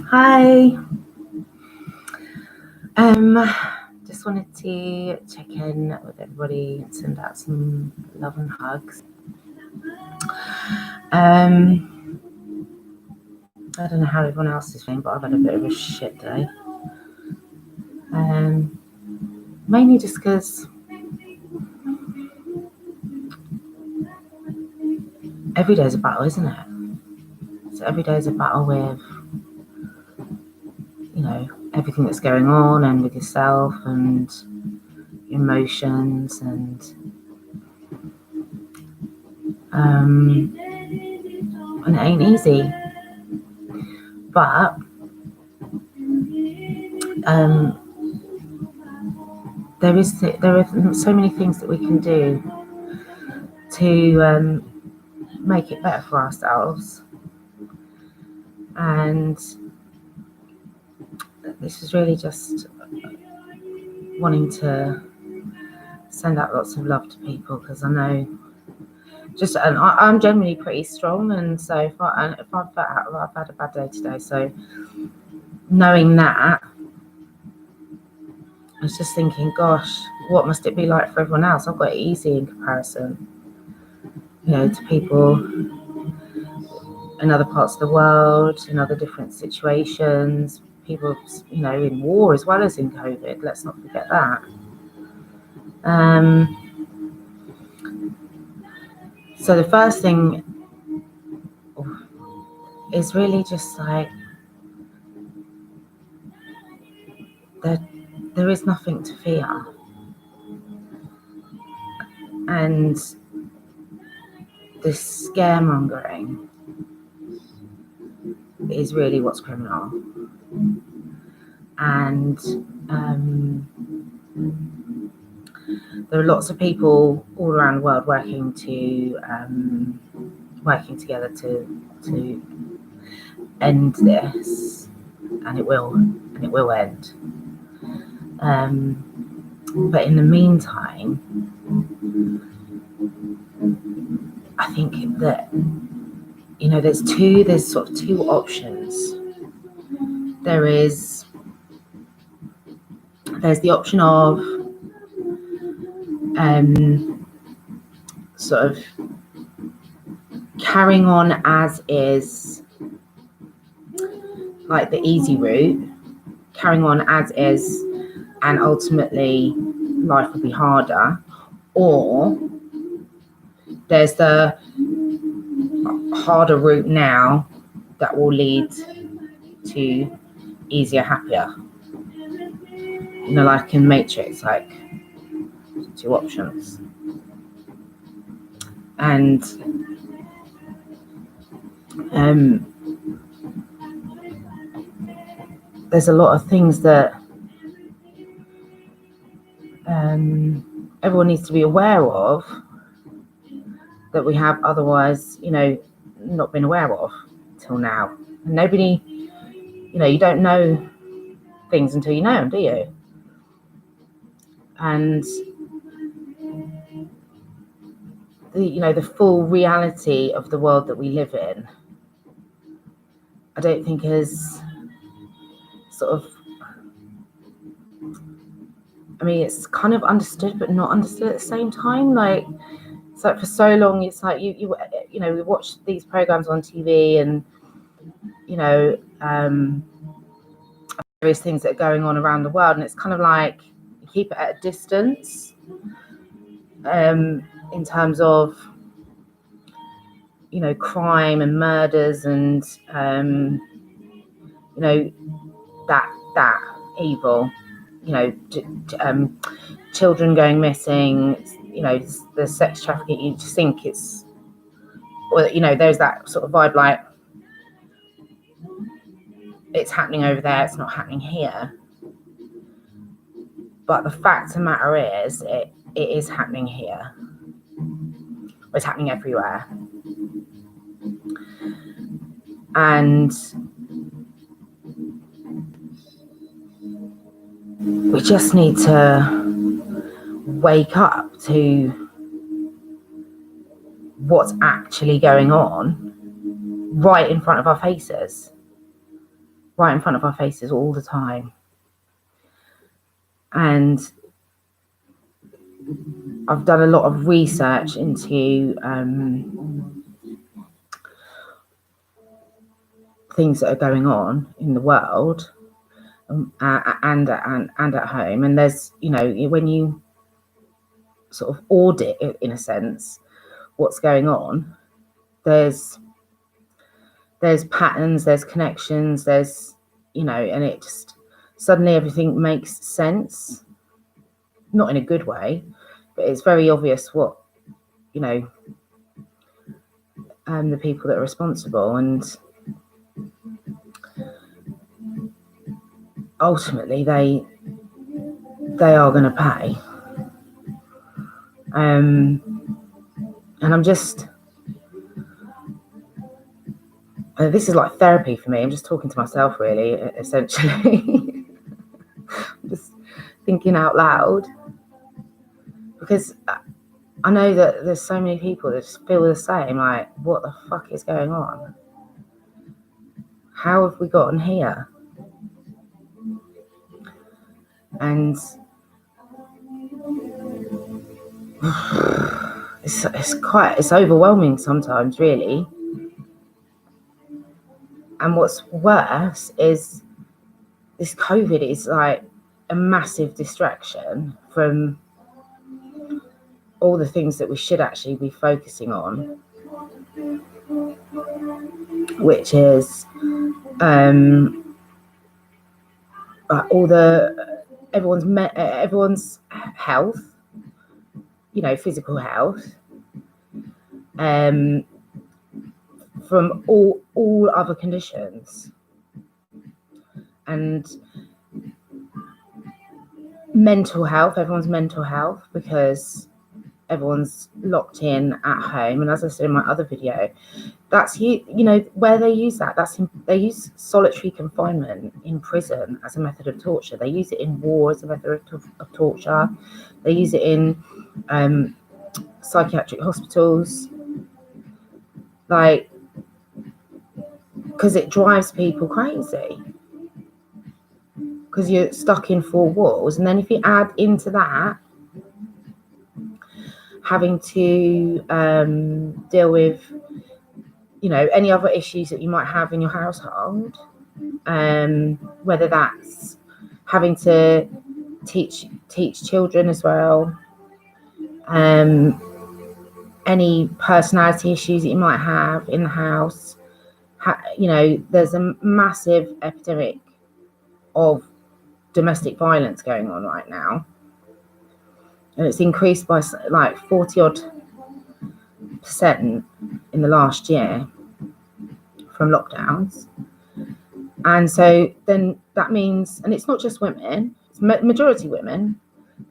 Hi. Just wanted to check in with everybody and send out some love and hugs. I don't know how everyone else is feeling, but I've had a bit of a shit day. Mainly just because every day is a battle, isn't it? So every day is a battle with, everything that's going on and with yourself and emotions and it ain't easy. But there are so many things that we can do to make it better for ourselves, and this is really just wanting to send out lots of love to people, because I know I'm generally pretty strong, and so if I've had a bad day today, so knowing that, I was just thinking, gosh, what must it be like for everyone else? I've got it easy in comparison, to people in other parts of the world, in other different situations, people, in war as well as in COVID. Let's not forget that. So the first thing is really just like that there is nothing to fear. And this scaremongering is really what's criminal. And there are lots of people all around the world working together to end this, and it will end. But in the meantime, I think that there's sort of two options. There's the option of sort of carrying on as is, like the easy route, carrying on as is, and ultimately life will be harder. Or there's the harder route now that will lead to easier, happier. Like in Matrix, like two options. And there's a lot of things that everyone needs to be aware of that we have otherwise, not been aware of till now. And nobody, you don't know things until you know them, do you? And the full reality of the world that we live in, I don't think is sort of, it's kind of understood but not understood at the same time. Like, it's like for so long, it's like we watch these programs on TV, and various things that are going on around the world, and it's kind of like you keep it at a distance in terms of crime and murders and that evil, children going missing, the sex trafficking. You just think it's, or there's that sort of vibe like it's happening over there, it's not happening here. But the fact of the matter is, it is happening here. It's happening everywhere. And we just need to wake up to what's actually going on right in front of our faces. right in front of our faces all the time. And I've done a lot of research into things that are going on in the world and at home. And there's, you know, when you sort of audit it, in a sense, what's going on, there's patterns, there's connections, there's, you know, and it just suddenly everything makes sense, not in a good way, but it's very obvious what, you know, the people that are responsible, and ultimately they are going to pay. And I'm just, this is like therapy for me. I'm just talking to myself, really, essentially. I'm just thinking out loud, because I know that there's so many people that just feel the same, like, what the fuck is going on? How have we gotten here? And it's overwhelming sometimes, really. And what's worse is this COVID is like a massive distraction from all the things that we should actually be focusing on, which is everyone's health, you know, physical health, from all other conditions, and mental health, everyone's mental health, because everyone's locked in at home. And as I said in my other video, that's, you know, where they use that, they use solitary confinement in prison as a method of torture. They use it in war as a method of torture. They use it in psychiatric hospitals, like, because it drives people crazy, because you're stuck in four walls. And then if you add into that having to deal with, you know, any other issues that you might have in your household, whether that's having to teach children as well, any personality issues that you might have in the house, you know, there's a massive epidemic of domestic violence going on right now, and it's increased by like 40% in the last year from lockdowns. And so then that means, and it's not just women, it's majority women,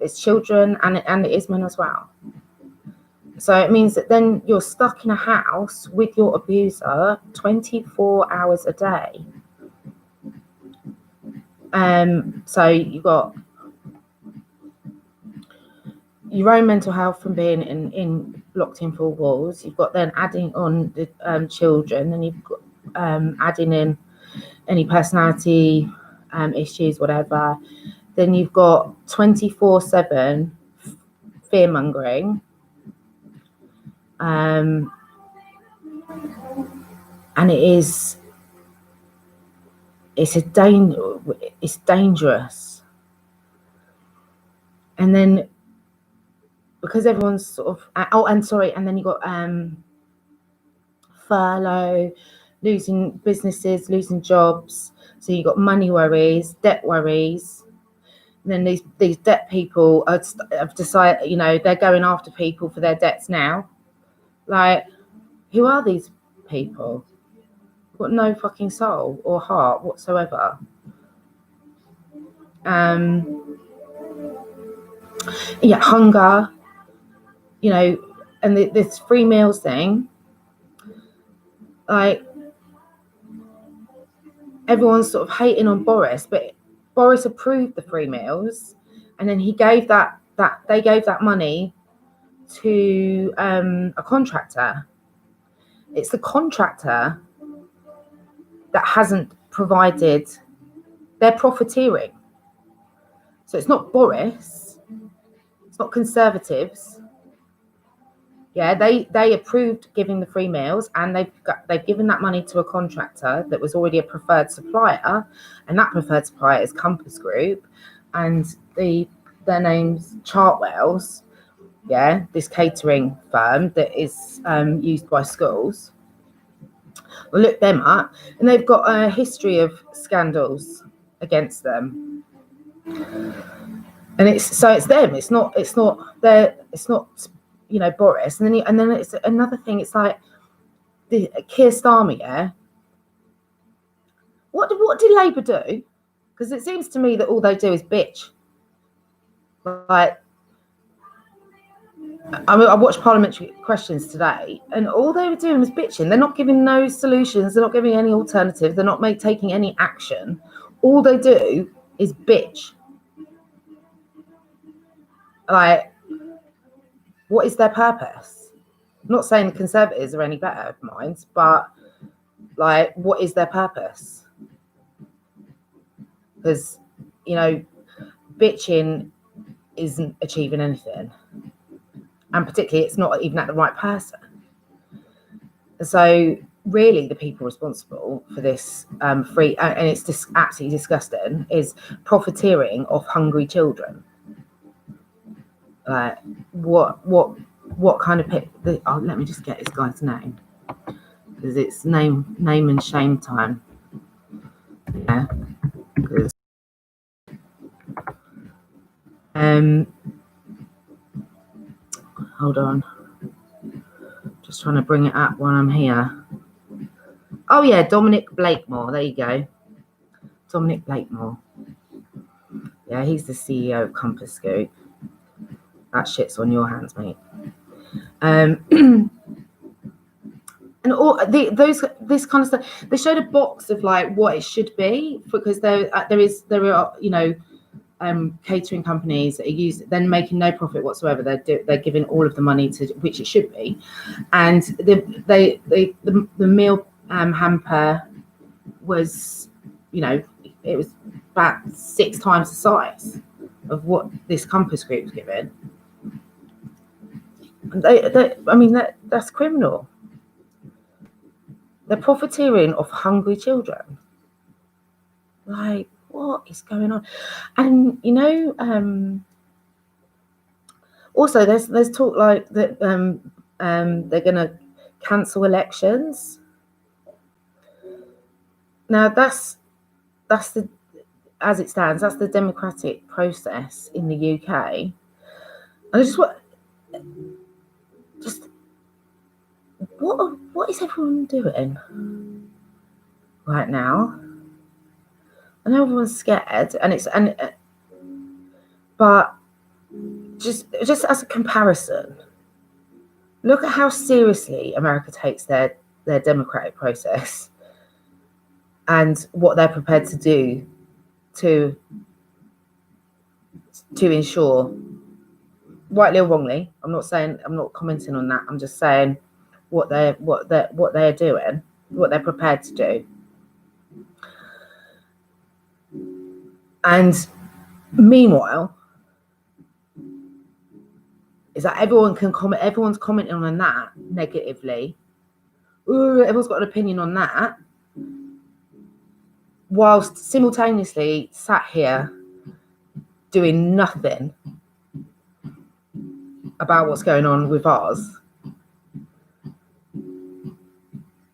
it's children, and it is men as well. So it means that then you're stuck in a house with your abuser 24 hours a day. So you've got your own mental health from being in locked in four walls. You've got then adding on the children, and you've got adding in any personality issues, whatever. Then you've got 24/7 fearmongering, and it's dangerous. And then because everyone's sort of and then you got furlough, losing businesses, losing jobs. So you got money worries, debt worries. And then these debt people have decided, you know, they're going after people for their debts now. Like, who are these people? They've got no fucking soul or heart whatsoever. Yeah, hunger, you know, and this free meals thing, like, everyone's sort of hating on Boris, but Boris approved the free meals, and then they gave that money to a contractor. It's the contractor that hasn't provided, they're profiteering. So it's not Boris, it's not Conservatives. Yeah, they approved giving the free meals, and they've given that money to a contractor that was already a preferred supplier, and that preferred supplier is Compass Group, and their name's Chartwells. Yeah, this catering firm that is used by schools. Well, look them up, and they've got a history of scandals against them. And it's them. It's not Boris. And then it's another thing. It's like the Keir Starmer. Yeah. What did Labour do? Because it seems to me that all they do is bitch. Like, I watched Parliamentary Questions today, and all they were doing was bitching. They're not giving no solutions. They're not giving any alternatives. They're not taking any action. All they do is bitch. Like, what is their purpose? I'm not saying the Conservatives are any better of mine, but like, what is their purpose? Because, bitching isn't achieving anything. And particularly, it's not even at the right person. So really, the people responsible for this free, and it's just absolutely disgusting, is profiteering off hungry children. Like, what kind of let me just get this guy's name, because it's name and shame time. Yeah. Hold on. Just trying to bring it up while I'm here. Oh yeah, Dominic Blakemore. There you go. Dominic Blakemore. Yeah, he's the CEO of Compass Group. That shit's on your hands, mate. And all this kind of stuff. They showed a box of like what it should be, because there are catering companies that are then making no profit whatsoever. They're giving all of the money to which it should be, and the meal hamper was, it was about 6 times the size of what this Compass Group's given. That's criminal. They're profiteering off hungry children. Like, what is going on? And also there's talk like that they're gonna cancel elections. Now that's the, as it stands, that's the democratic process in the UK. And what is everyone doing right now? I know everyone's scared, but just as a comparison, look at how seriously America takes their democratic process and what they're prepared to do to ensure, rightly or wrongly. I'm not commenting on that. I'm just saying what they're doing, what they're prepared to do. And meanwhile, is that everyone's commenting on that negatively. Ooh, everyone's got an opinion on that, whilst simultaneously sat here doing nothing about what's going on with ours.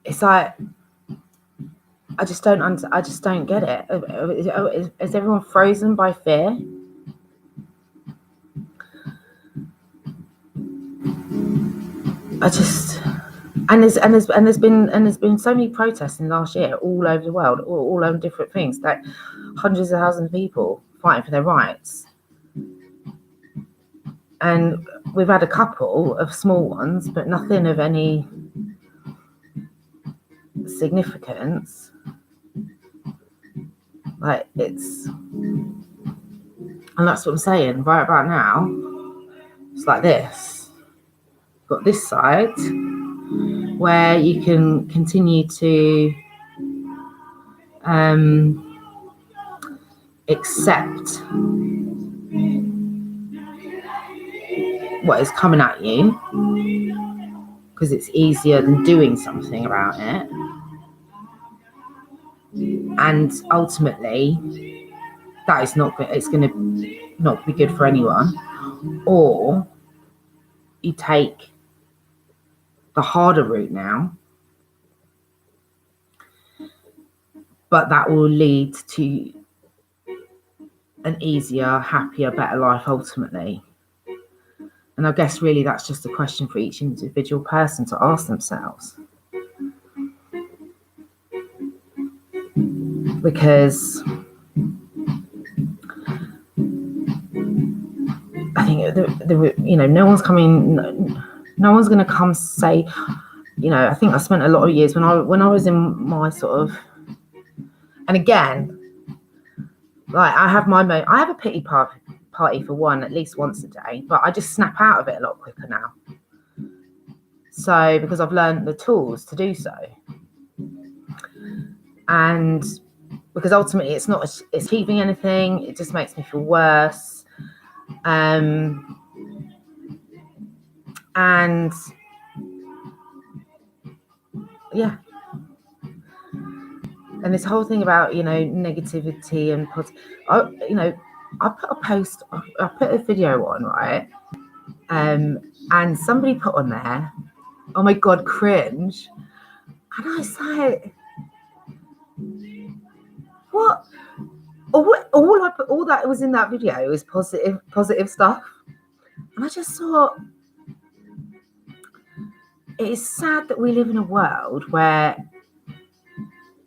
It's like, I just don't get it. Is everyone frozen by fear? There's been so many protests in last year all over the world, all over different things, like hundreds of thousands of people fighting for their rights. And we've had a couple of small ones, but nothing of any significance. Like, and that's what I'm saying. Right about now, it's like this. Got this side where you can continue to accept what is coming at you, because it's easier than doing something about it. And ultimately, that is not good. It's going to not be good for anyone. Or you take the harder route now, but that will lead to an easier, happier, better life ultimately. And I guess really that's just a question for each individual person to ask themselves. Because I think no one's coming, no one's going to come say, I think I spent a lot of years when I was in my sort of, and again, like I have a pity party for one at least once a day, but I just snap out of it a lot quicker now. So because I've learned the tools to do so, and because ultimately it's not achieving anything, it just makes me feel worse. And yeah, and this whole thing about negativity and I put a video on, right, and somebody put on there, oh my god, cringe, and I was like, what? All that was in that video was positive stuff, and I just thought, it is sad that we live in a world where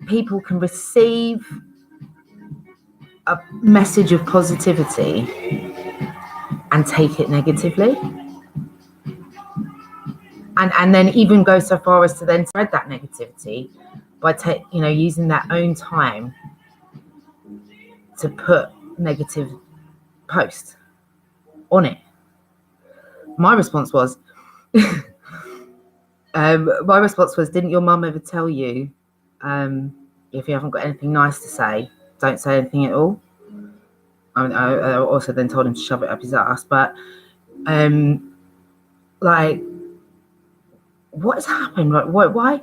people can receive a message of positivity and take it negatively, and then even go so far as to then spread that negativity by using their own time to put negative posts on it. My response was didn't your mum ever tell you, if you haven't got anything nice to say, don't say anything at all? I also then told him to shove it up his ass, but like, what has happened? Like, why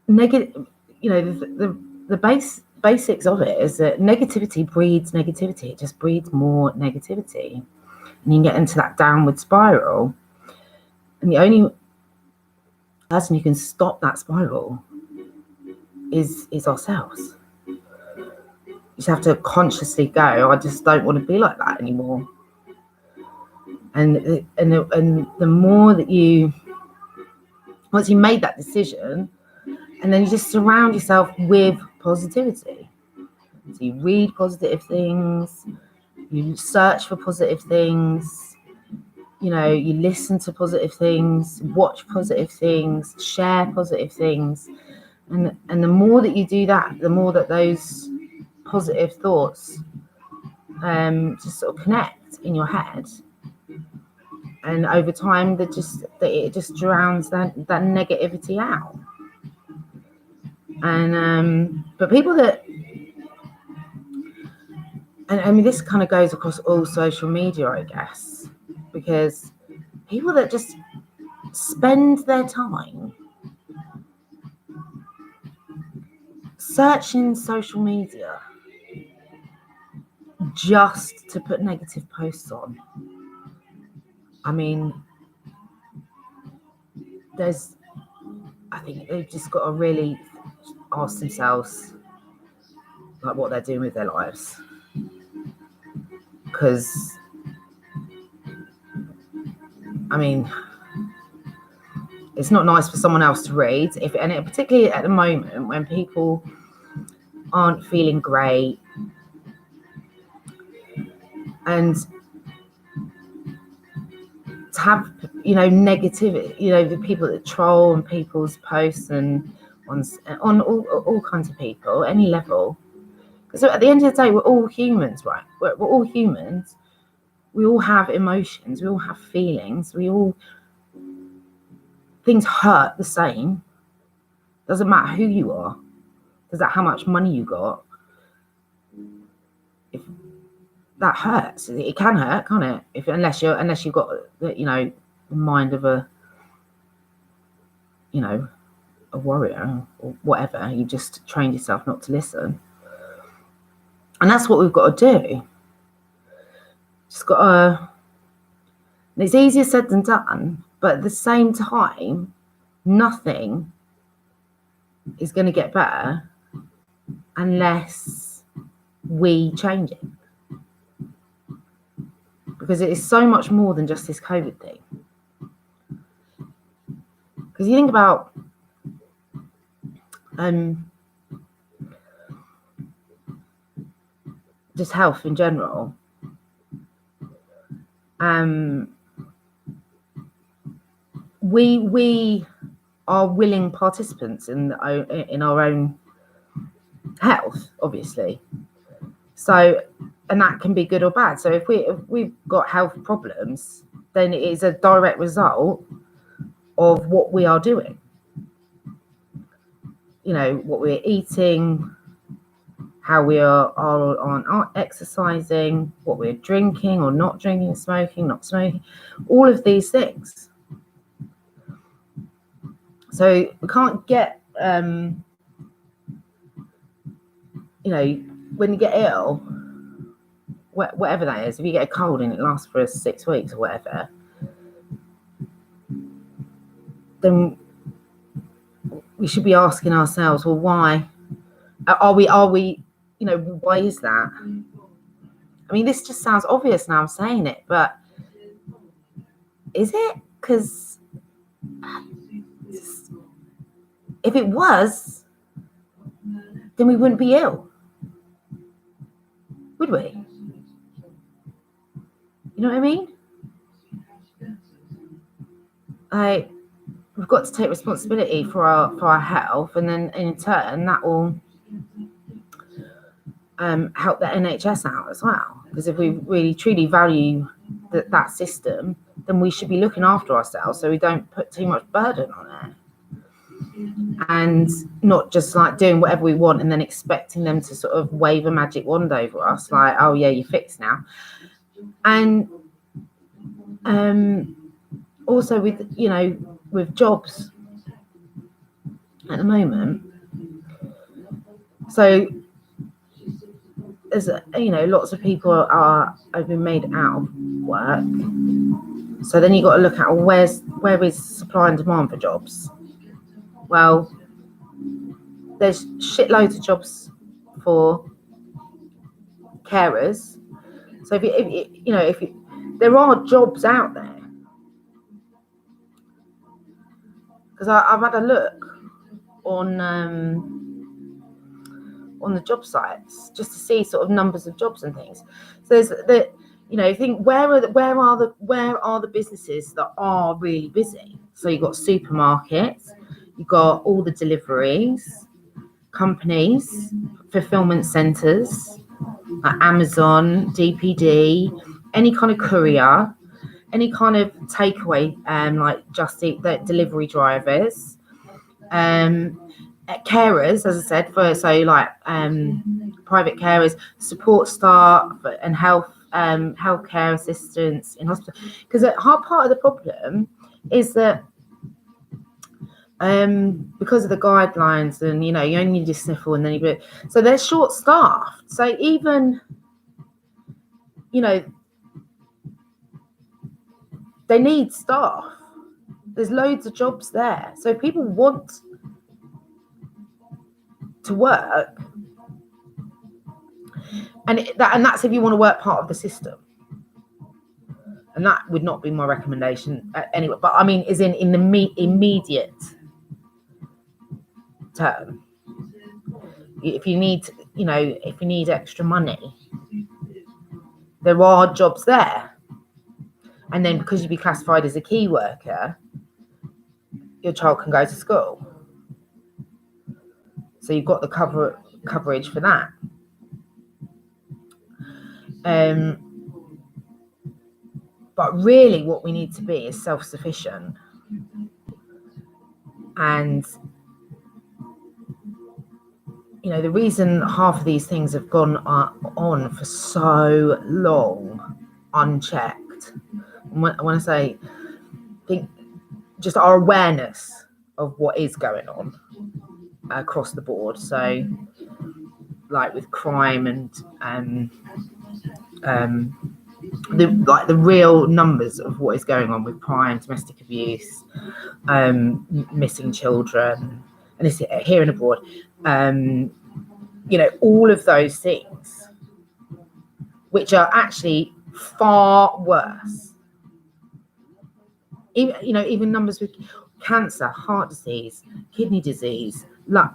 negative? The basics of it is that negativity breeds negativity. It just breeds more negativity, and you can get into that downward spiral. And the only person who can stop that spiral is ourselves. You just have to consciously go, I just don't want to be like that anymore. And the more that once you made that decision, and then you just surround yourself with positivity. So you read positive things, you search for positive things, you listen to positive things, watch positive things, share positive things. And the more that you do that, the more that those positive thoughts just sort of connect in your head. And over time, it just drowns that negativity out. And but people that, and I mean, this kind of goes across all social media, I guess, because people that just spend their time searching social media just to put negative posts on. I mean, I think they've just got to really ask themselves like what they're doing with their lives, because I mean, it's not nice for someone else to read, and particularly at the moment when people aren't feeling great, and to have negativity, the people that troll on people's posts and on all kinds of people, any level. Because at the end of the day, we're all humans, right? We're all humans. We all have emotions. We all have feelings. Things hurt the same. Doesn't matter who you are. Because that how much money you got, if that hurts, it can hurt, can't it? Unless you've got the mind of a warrior or whatever. You just trained yourself not to listen, and that's what we've got to do. Just got to. It's easier said than done, but at the same time, nothing is going to get better unless we change it. Because it is so much more than just this COVID thing. Because you think about just health in general. We are willing participants in our own health, obviously. So, and that can be good or bad. So if we've got health problems, then it is a direct result of what we are doing. What we're eating, how we are exercising, what we're drinking or not drinking, smoking, not smoking, all of these things. So we can't get, when you get ill, whatever that is, if you get a cold and it lasts for 6 weeks or whatever, then we should be asking ourselves, well, why are we, why is that? I mean, this just sounds obvious now I'm saying it, but is it? Because if it was, then we wouldn't be ill, would we? You know what I mean? We've got to take responsibility for our health, and then in turn that will help the NHS out as well. Because if we really truly value that system, then we should be looking after ourselves so we don't put too much burden on it, and not just like doing whatever we want and then expecting them to sort of wave a magic wand over us, like, oh yeah, you're fixed now. And also with jobs at the moment, so there's lots of people have been made out of work. So then you got to look at where is supply and demand for jobs. Well, there's shitloads of jobs for carers. So if there are jobs out there, because I've had a look on the job sites just to see sort of numbers of jobs and things. So there's think where are the businesses that are really busy? So you've got supermarkets, you've got all the deliveries companies, fulfillment centers, like Amazon, DPD, any kind of courier, any kind of takeaway, like Just Eat, the delivery drivers, carers, as I said, private carers, support staff, and healthcare assistants in hospital. Because part of the problem is that because of the guidelines, and you only need a sniffle and then so they're short staffed. So even they need staff. There's loads of jobs there, so people want to work, and that's if you want to work part of the system. And that would not be my recommendation anyway. But I mean, is in the immediate term. If you need, if you need extra money, there are jobs there. And then because you'd be classified as a key worker, your child can go to school. So you've got the coverage for that. But really what we need to be is self-sufficient. And, the reason half of these things have gone on for so long unchecked, when I say, I think just our awareness of what is going on across the board. So like with crime and the real numbers of what is going on with crime, domestic abuse, missing children, and it's here and abroad, all of those things, which are actually far worse. Even numbers with cancer, heart disease, kidney disease, what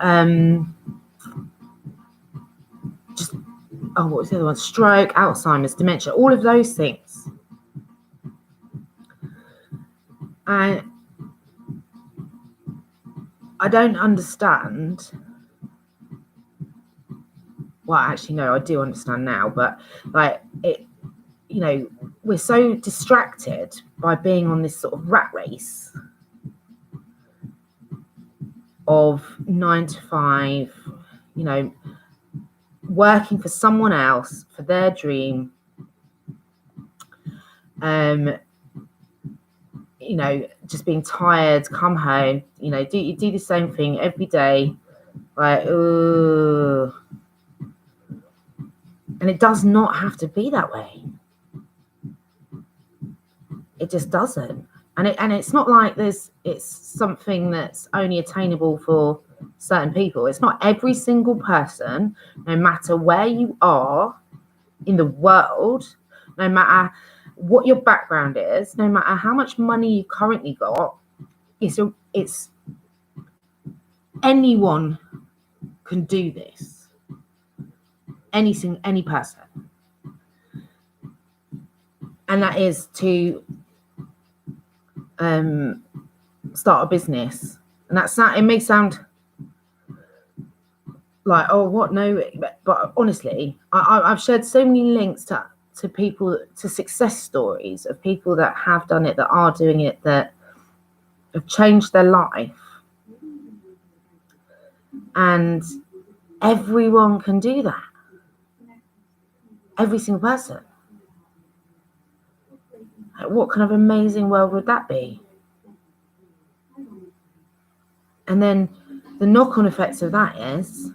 was the other one? Stroke, Alzheimer's, dementia, all of those things. And I don't understand. Well, actually, no, I do understand now, but we're so distracted by being on this sort of rat race of 9 to 5, working for someone else for their dream, just being tired, come home, do the same thing every day, like, ugh. And it does not have to be that way. It just doesn't. And it's not like it's something that's only attainable for certain people. It's not every single person, no matter where you are in the world, no matter what your background is, no matter how much money you currently got, it's anyone can do this. Any person. And that is to start a business. And it may sound like, oh, what? No, but honestly, I've shared so many links to people, to success stories of people that have done it, that are doing it, that have changed their life. And everyone can do that. Every single person. What kind of amazing world would that be? And then the knock-on effects of that is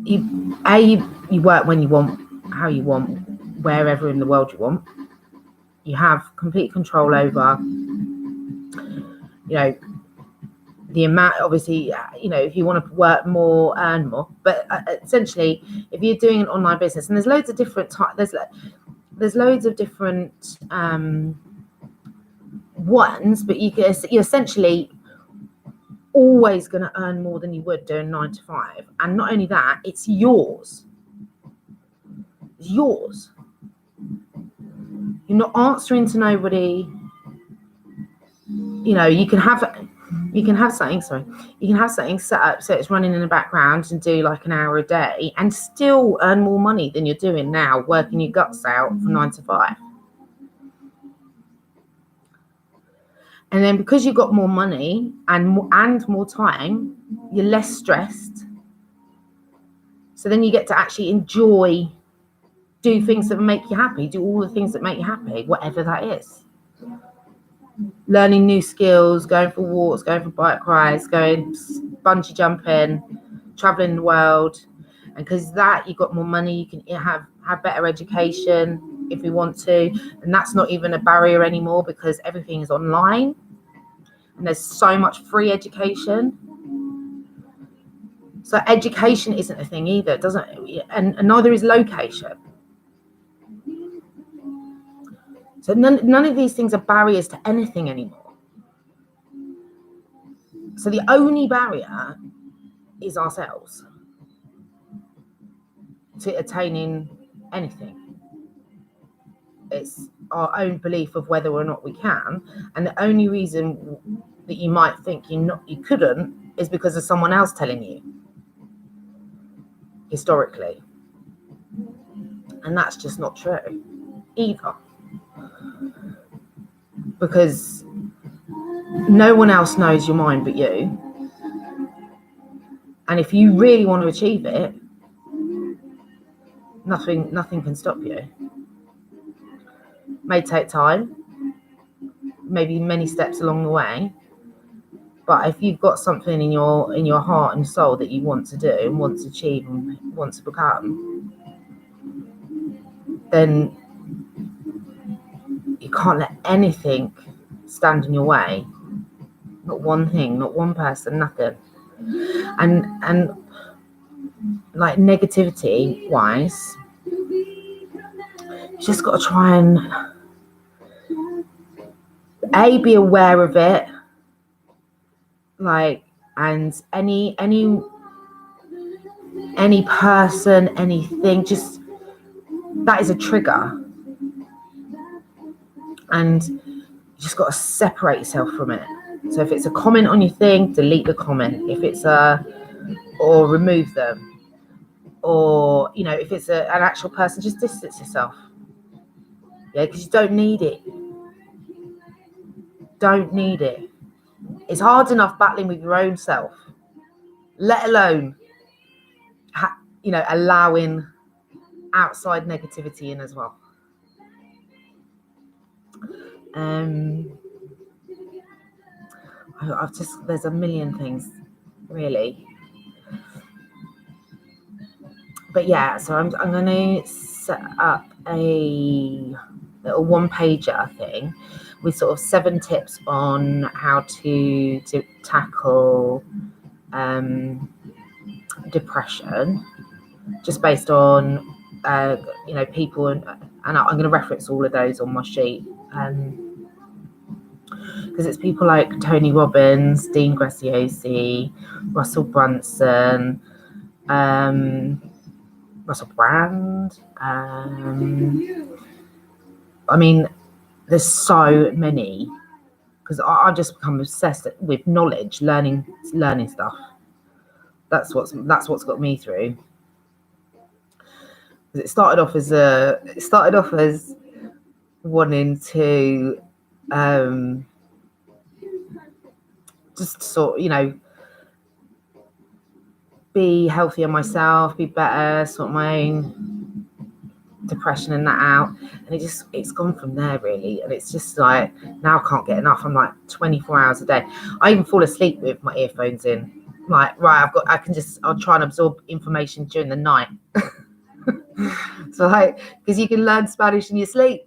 you work when you want, how you want, wherever in the world you want. You have complete control over, the amount, obviously, if you want to work more, earn more. But essentially, if you're doing an online business, and there's loads of different types, there's loads of different ones, but you're essentially always going to earn more than you would doing 9 to 5. And not only that, it's yours. It's yours. You're not answering to nobody. You can have something set up so it's running in the background and do like an hour a day and still earn more money than you're doing now, working your guts out from 9 to 5. And then because you've got more money and more time, you're less stressed. So then you get to actually do things that make you happy, do all the things that make you happy, whatever that is. Learning new skills, going for walks, going for bike rides, going bungee jumping, traveling the world. And because that, you've got more money, you can have better education if you want to. And that's not even a barrier anymore because everything is online. And there's so much free education. So education isn't a thing either, and neither is location. So none of these things are barriers to anything anymore. So the only barrier is ourselves to attaining anything. It's our own belief of whether or not we can. And the only reason that you might think you couldn't is because of someone else telling you, historically. And that's just not true either. Because no one else knows your mind but you. And if you really want to achieve it, nothing can stop you. It may take time, maybe many steps along the way, but if you've got something in your heart and soul that you want to do and want to achieve and want to become, then you can't let anything stand in your way. Not one thing, not one person, nothing. And like negativity wise, you just got to try and be aware of it, like, and any person, anything, just that is a trigger, and you just got to separate yourself from it. So if it's a comment on your thing, delete the comment. If it's or remove them, or if it's an actual person, just distance yourself. Yeah, because you don't need it. Don't need it. It's hard enough battling with your own self, let alone allowing outside negativity in as well. There's a million things, really. But yeah, so I'm going to set up a little one-pager thing with sort of 7 tips on how to tackle depression, just based on people, and I'm going to reference all of those on my sheet, because it's people like Tony Robbins, Dean Graziosi, Russell Brunson, Russell Brand. I mean, there's so many, because I've just become obsessed with knowledge, learning stuff. That's what's got me through. It started off as wanting to just sort be healthier myself, be better, sort my own depression and that out, and it's gone from there, really. And it's just like, now I can't get enough. I'm like 24 hours a day. I even fall asleep with my earphones in, like, right, I'll try and absorb information during the night. So, like, because you can learn Spanish in your sleep,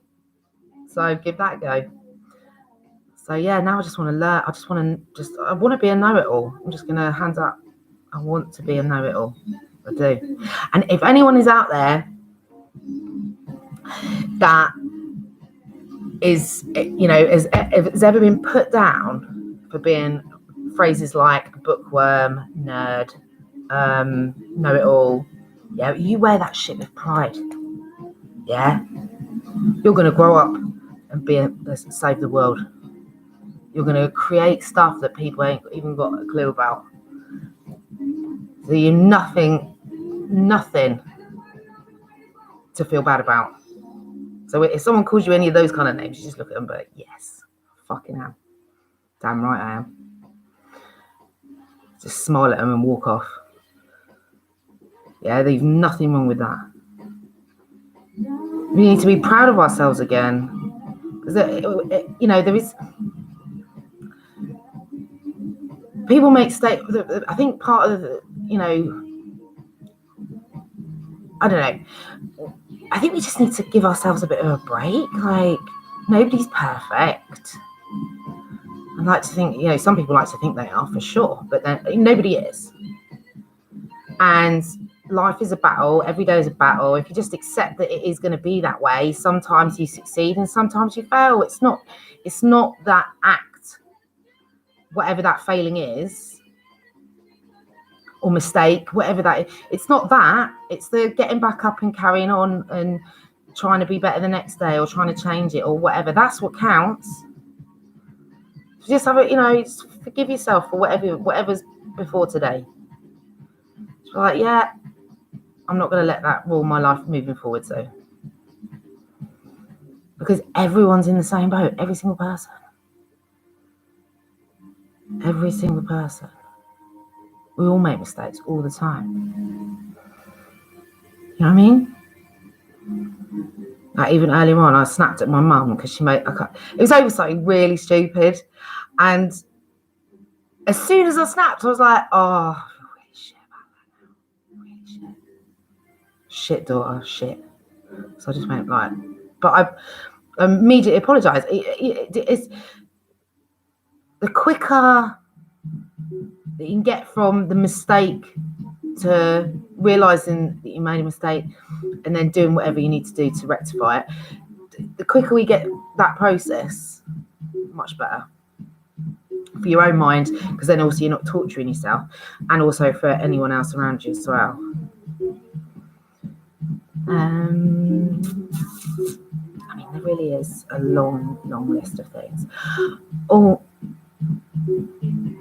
so give that a go. So yeah, now I just want to learn. I want to be a know-it-all. I'm just gonna hands up, I want to be a know-it-all. I do. And if anyone is out there that is, has ever been put down for being phrases like bookworm, nerd, know-it-all, yeah, you wear that shit with pride. Yeah, you're gonna grow up and save the world. You're gonna create stuff that people ain't even got a clue about. So you're nothing to feel bad about. So if someone calls you any of those kind of names, you just look at them, but yes, fucking hell, damn right I am. Just smile at them and walk off. Yeah, there's nothing wrong with that. We need to be proud of ourselves again, because there is, people make I think part of the, I don't know, I think we just need to give ourselves a bit of a break. Like, nobody's perfect. I like to think, some people like to think they are, for sure, but then nobody is. And life is a battle. Every day is a battle. If you just accept that it is going to be that way, sometimes you succeed and sometimes you fail. It's not that act, whatever that failing is, or mistake, whatever that is. It's not that. It's the getting back up and carrying on and trying to be better the next day, or trying to change it, or whatever. That's what counts. Just have it, just forgive yourself for whatever's before today. It's like, yeah, I'm not going to let that rule my life moving forward. So, because everyone's in the same boat, every single person. We all make mistakes all the time. You know what I mean? Like even earlier on, I snapped at my mum because she made. It was over something really stupid, and as soon as I snapped, I was like, "Oh, I feel really shit about that now. Really shit. Shit, daughter, shit." So I just went like, but I immediately apologised. It's the quicker that you can get from the mistake to realising that you made a mistake and then doing whatever you need to do to rectify it, the quicker we get that process, much better for your own mind, because then also you're not torturing yourself, and also for anyone else around you as well. I mean, there really is a long list of things. Oh,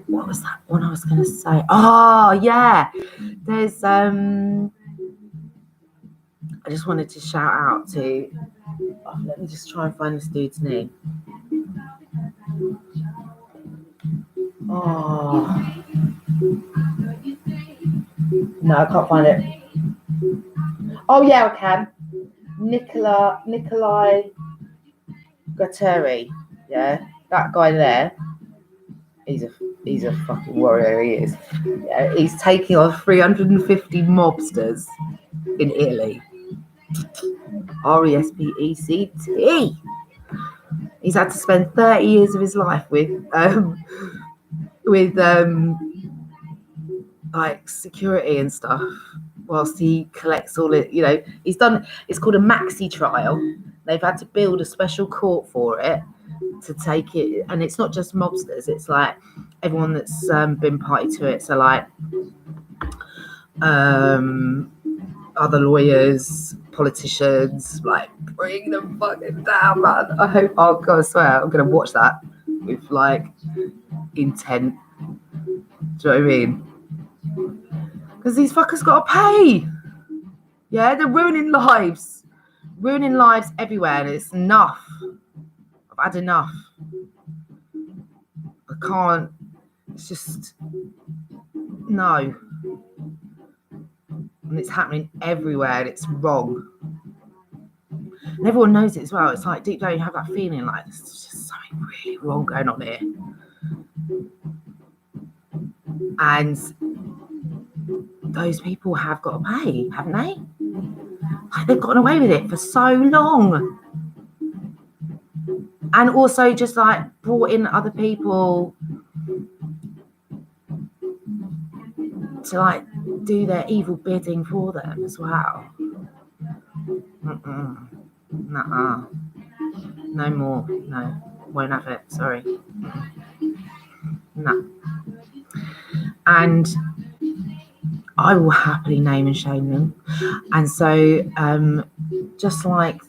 what was that one I was going to say? Oh, yeah. There's, I just wanted to shout out to, let me just try and find this dude's name. Oh. No, I can't find it. Oh, yeah, I can. Nikolai Gutteri. Yeah, that guy there. He's a fucking warrior, he is. Yeah, he's taking on 350 mobsters in Italy. RESPECT. He's had to spend 30 years of his life with like security and stuff, whilst he collects all it. You know, he's done. It's called a maxi trial. They've had to build a special court for it to take it, and it's not just mobsters. It's like everyone that's been party to it. So like other lawyers, politicians, like bring them fucking down, man. I hope. Oh God, I swear, I'm gonna watch that with like intent. Do you know what I mean? Because these fuckers gotta pay. Yeah, they're ruining lives everywhere, and it's enough. I've had enough. I can't. It's just no. And it's happening everywhere, and it's wrong. And everyone knows it as well. It's like deep down you have that feeling like there's just something really wrong going on here. And those people have got to pay, haven't they? Like they've gotten away with it for so long. And also just like brought in other people to like do their evil bidding for them as well. Nuh-uh. No more. No. Won't have it. Sorry. No. And I will happily name and shame them. And so just like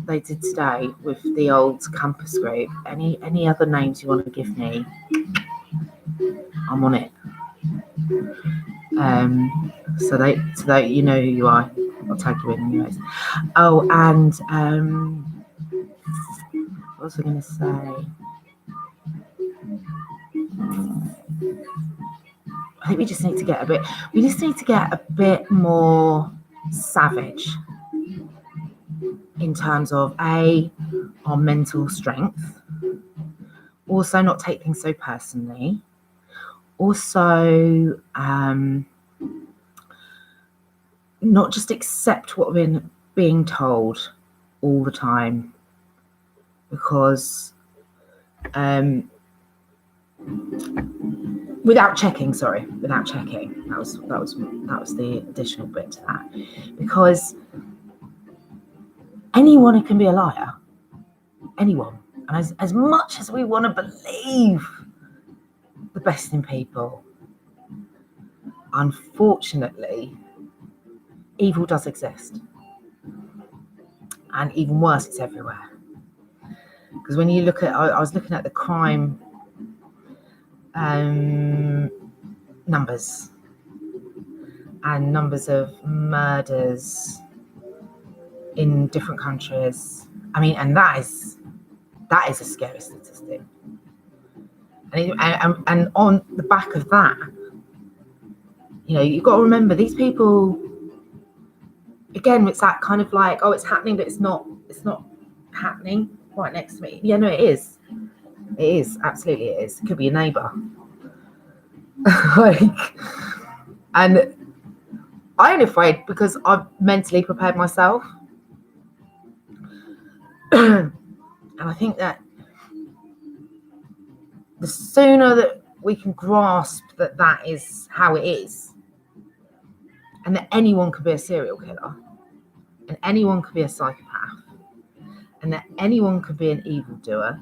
they did today with the old campus group, any other names you want to give me, I'm on it. So they you know who you are. I'll tag you in anyways. Oh, and what was I going to say? I think we just need to get a bit more savage in terms of our mental strength. Also, not take things so personally. Also, not just accept what we're being told all the time, because without checking. That was the additional bit to that, because anyone can be a liar. Anyone. And as much as we want to believe the best in people, unfortunately, evil does exist. And even worse, it's everywhere. Because when you look at, I was looking at the crime numbers and numbers of murders in different countries. I mean, and that is a scary statistic. And on the back of that, You've got to remember these people, again, it's that kind of like, oh, it's happening, but it's not happening right next to me. Yeah, no, it is. It is, absolutely it is. It could be a neighbour. And I ain't afraid because I've mentally prepared myself. And I think that the sooner that we can grasp that that is how it is, and that anyone could be a serial killer, and anyone could be a psychopath, and that anyone could be an evildoer,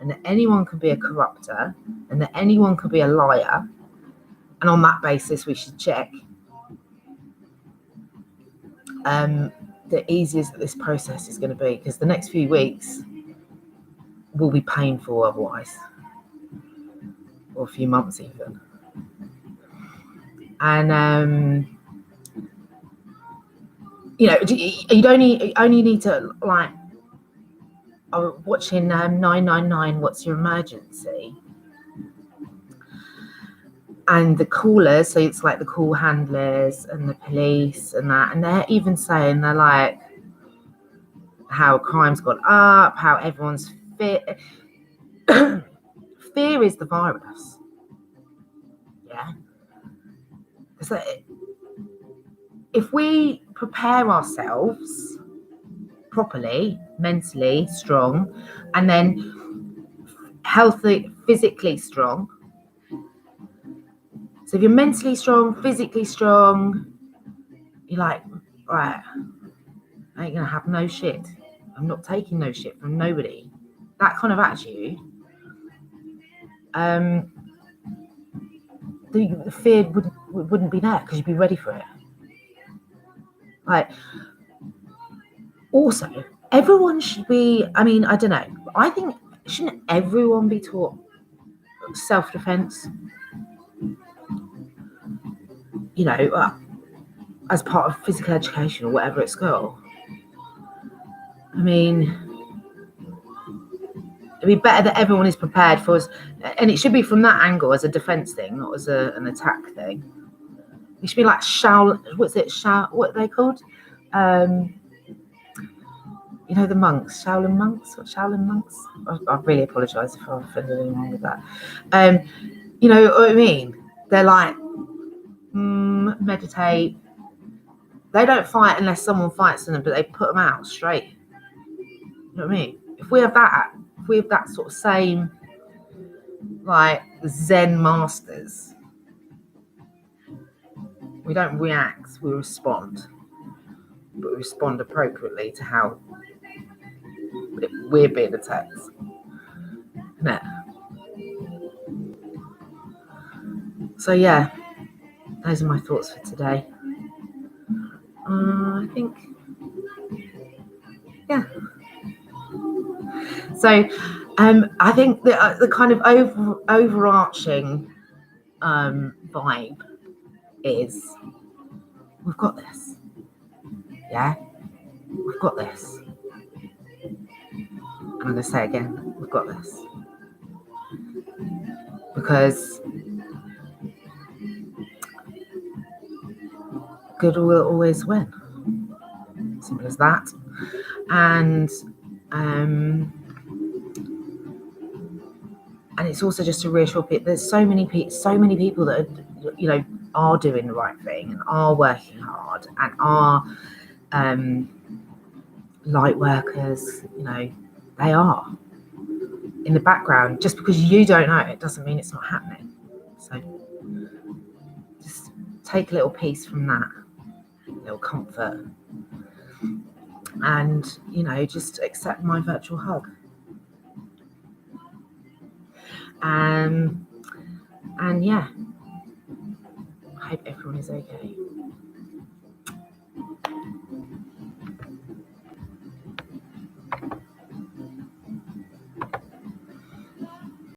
and that anyone could be a corrupter, and that anyone could be a liar, and on that basis we should check, the easiest that this process is going to be, because the next few weeks will be painful otherwise, or a few months even. And you only need to, like, I was watching 999 What's Your Emergency, and the callers, so it's like the call handlers and the police and that, and they're even saying, they're like, how crime's gone up, how everyone's fear is the virus. Yeah. So if we prepare ourselves properly, mentally strong, and then healthy, physically strong. So if you're mentally strong, physically strong, you're like, right, I ain't gonna have no shit. I'm not taking no shit from nobody. That kind of attitude. The fear wouldn't be there because you'd be ready for it. Like, also, everyone should be, I mean, I don't know. I think, shouldn't everyone be taught self-defense? As part of physical education or whatever at school. I mean, it'd be better that everyone is prepared for us, and it should be from that angle as a defense thing, not as an attack thing. It should be like what are they called? The monks, Shaolin monks. What Shaolin monks? I really apologise if I offended anyone with that. You know what I mean? They're like, meditate. They don't fight unless someone fights them, but they put them out straight. You know what I mean? If we have that sort of same, like, Zen masters, we don't react, we respond, but we respond appropriately to how we're being attacked. No. So yeah, those are my thoughts for today. I think, yeah. So I think the kind of overarching vibe is, we've got this. Yeah, we've got this. I'm going to say again, we've got this. Because good will always win. Simple as that. And it's also just to reassure people. There's so many people that are doing the right thing and are working hard and are light workers. They are in the background. Just because you don't know it doesn't mean it's not happening. So just take a little piece from that, a little comfort, and just accept my virtual hug. And yeah, I hope everyone is okay.